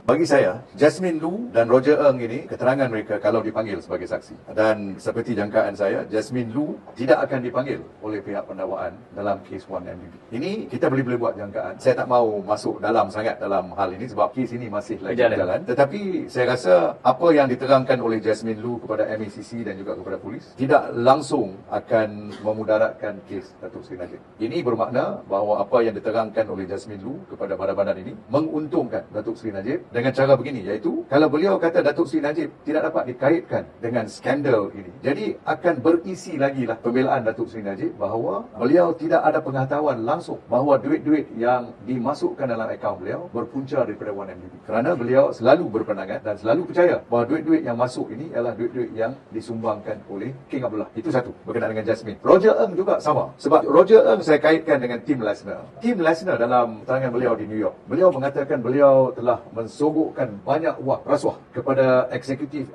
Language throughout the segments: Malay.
Bagi saya, Jasmine Lu dan Roger Ng ini, keterangan mereka kalau dipanggil sebagai saksi. Dan seperti jangkaan saya, Jasmine Lu tidak akan dipanggil oleh pihak pendakwaan dalam kes 1MDB. Ini kita boleh buat jangkaan. Saya tak mau masuk sangat dalam hal ini sebab kes ini masih lagi berjalan. Tetapi saya rasa apa yang diterangkan oleh Jasmine Lu kepada MACC dan juga kepada polis tidak langsung akan memudaratkan kes Datuk Seri Najib. Ini bermakna bahawa apa yang diterangkan oleh Jasmine Lu kepada badan-badan ini menguntungkan Datuk Seri Najib dengan cara begini, iaitu kalau beliau kata Datuk Seri Najib tidak dapat dikaitkan dengan skandal ini, jadi akan berisi lagi lah pembelaan Datuk Seri Najib bahawa beliau tidak ada pengetahuan langsung bahawa duit-duit yang dimasukkan dalam akaun beliau berpunca daripada 1MDB, kerana beliau selalu berpandangan dan selalu percaya bahawa duit-duit yang masuk ini adalah duit-duit yang disumbangkan oleh King Abdullah. Itu satu, berkenaan dengan Jasmine. Roger Ng juga sama, sebab Roger Ng saya kaitkan dengan Tim Lesnar. Tim Lesnar dalam keterangan beliau di New York, beliau mengatakan beliau telah mensogokkan banyak wang rasuah kepada eksekutif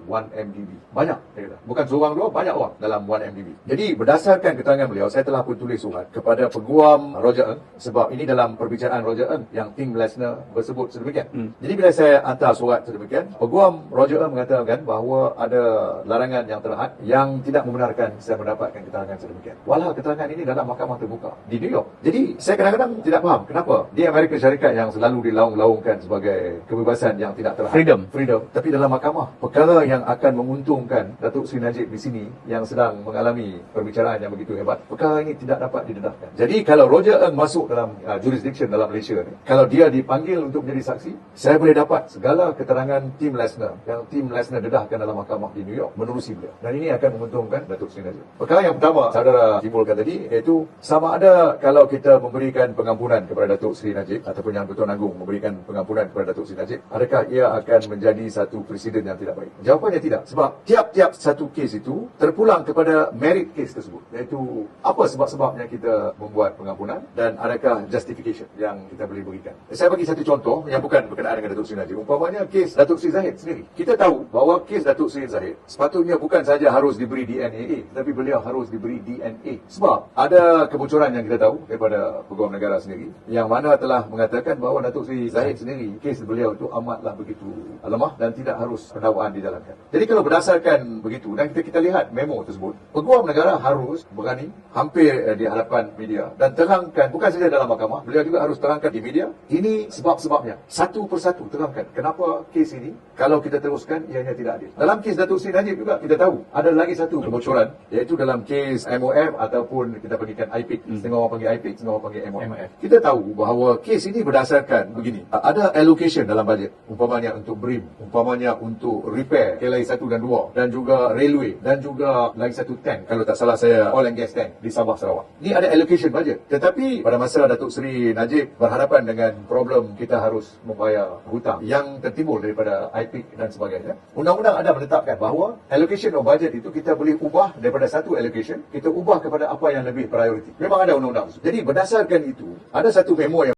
1MDB. Banyak, dia kata. Bukan seorang dua, banyak orang dalam 1MDB. Jadi berdasarkan keterangan beliau, saya telah pun tulis surat kepada peguam Roger Ng, sebab ini dalam perbicaraan Roger Ng yang Tim Lesnar bersebut sedemikian. Jadi bila saya hantar surat sedemikian, peguam Roger Ng mengatakan bahawa ada larangan yang terhad yang tidak membenarkan saya mendapatkan keterangan sedemikian. Walau keterangan ini dalam mahkamah terbuka di New York. Jadi saya kadang-kadang tidak faham kenapa di Amerika Syarikat yang selalu dilaung-laungkan sebagai kebebasan yang tidak terhad, freedom, tapi dalam mahkamah perkara yang akan menguntungkan Datuk Seri Najib di sini yang sedang mengalami perbicaraan yang begitu hebat, perkara ini tidak dapat didedahkan. Jadi kalau Roger Ng masuk dalam jurisdiction dalam Malaysia ni, kalau dia dipanggil untuk menjadi saksi, saya boleh dapat segala keterangan Tim Lesnar yang Tim Lesnar dedahkan dalam mahkamah di New York menerusi beliau, dan ini akan menguntungkan Datuk Seri Najib. Perkara yang pertama saudara timbulkan tadi, iaitu sama ada kalau kita memberikan pengampunan kepada Datuk Seri Najib ataupun Yang Bertuan Agong memberikan pengampunan kepada Datuk Seri Najib, adakah ia akan menjadi satu presiden yang tidak baik? Jawapannya tidak, sebab tiap-tiap satu kes itu terpulang kepada merit kes tersebut, iaitu apa sebab-sebabnya kita membuat pengampunan dan adakah justification yang kita boleh berikan. Saya bagi satu contoh yang bukan berkenaan dengan Datuk Seri Najib. Umpamanya kes Datuk Seri Zahid sendiri. Kita tahu bahawa kes Datuk Seri Zahid sepatutnya bukan saja harus diberi DNA, tetapi beliau harus diberi DNA. Sebab ada kebocoran yang kita tahu daripada Peguam Negara sendiri, yang mana telah mengatakan bahawa Datuk Seri Zahid sendiri, kes beliau itu amatlah begitu lemah dan tidak harus pendakwaan dijalankan. Jadi kalau berdasarkan begitu dan kita lihat memo tersebut, Peguam Negara harus berani hampir di hadapan media dan terangkan, bukan saja dalam mahkamah, beliau juga harus terangkan di media, ini sebab-sebabnya, satu persatu terangkan kenapa kes ini kalau kita teruskan ianya tidak adil. Dalam kes Datuk Seri Najib juga kita tahu ada lagi satu kebocoran, iaitu dalam kes MOF ataupun kita panggilkan IPIC, setengah orang panggil IPIC, setengah orang panggil MOF. Kita tahu bahawa kes ini berdasarkan begini, ada allocation dalam bajet, umpamanya untuk BRIM, umpamanya untuk repair KLI 1 dan 2, dan juga railway, dan juga lagi satu tank, kalau tak salah saya, oil and gas tank di Sabah Sarawak. Ini ada allocation bajet. Tetapi pada masa Datuk Seri Najib berhadapan dengan problem kita harus membayar hutang yang tertimbul daripada IPIC dan sebagainya, undang-undang ada menetapkan bahawa allocation of budget itu kita boleh ubah daripada satu allocation, kita ubah kepada apa yang lebih priority. Memang ada undang-undang. Jadi berdasarkan itu, ada satu memo yang